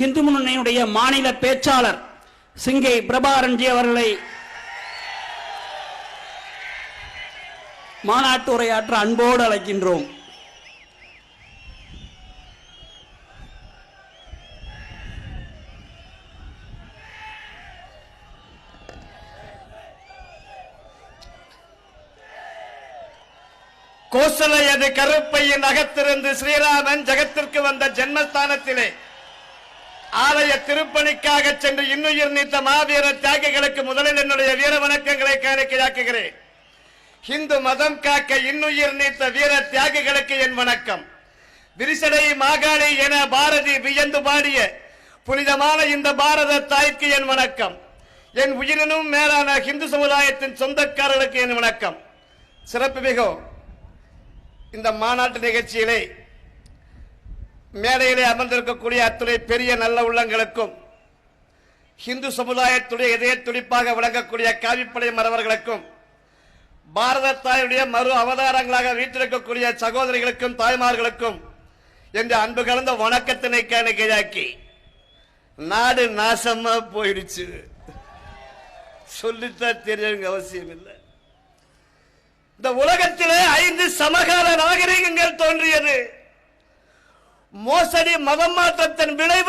இந்து முன்னணியுடைய மாநில பேச்சாளர் சிங்கை பிரபாரன்ஜி அவர்களை மாநாட்டு உரையாற்ற அன்போடு அழைக்கின்றோம். கோசலையது கருப்பையின் அகத்திருந்து ஸ்ரீராமன் ஜகத்திற்கு வந்த ஜென்மஸ்தானத்திலே ஆலய திருப்பணிக்காக சென்று இன்னுயிர் நீத்த மாவீர தியாகிகளுக்கு முதலில் என்னுடைய வீர வணக்கங்களை காணிக்கையாக்குகிறேன். இந்து மதம் காக்க இன்னுயிர் நீத்த வீர தியாகிகளுக்கு என் வணக்கம். விரிசடை மாகாளி என பாரதி வியந்து பாடிய புனிதமான இந்த பாரத தாய்க்கு என் வணக்கம். என் உயிரினும் மேலான இந்து சமுதாயத்தின் சொந்தக்காரர்களுக்கு என் வணக்கம். சிறப்பு மிகு இந்த மாநாட்டு நிகழ்ச்சியிலே மேடையிலே அமர்ந்திருக்கக்கூடிய அத்துறை பெரிய நல்ல உள்ளங்களுக்கும் இந்து சமுதாயத்துடைய இதய துடிப்பாக விளங்கக்கூடிய காவிப்படை மறவர்களுக்கும் பாரத தாயுடைய மறு அவதாரங்களாக வீட்டிருக்கக்கூடிய சகோதரிகளுக்கும் தாய்மார்களுக்கும் என்ற அன்பு கலந்த வணக்கத்தினை காணிக்கையாக்கி நாடு நாசமா போயிடுச்சு சொல்லித்தான் தெரிய அவசியம் இல்லை. இந்த உலகத்திலே 5 சமகால நாகரிகங்கள் தோன்றியது. மோசடி மதம் மாற்றத்தின் விளைவு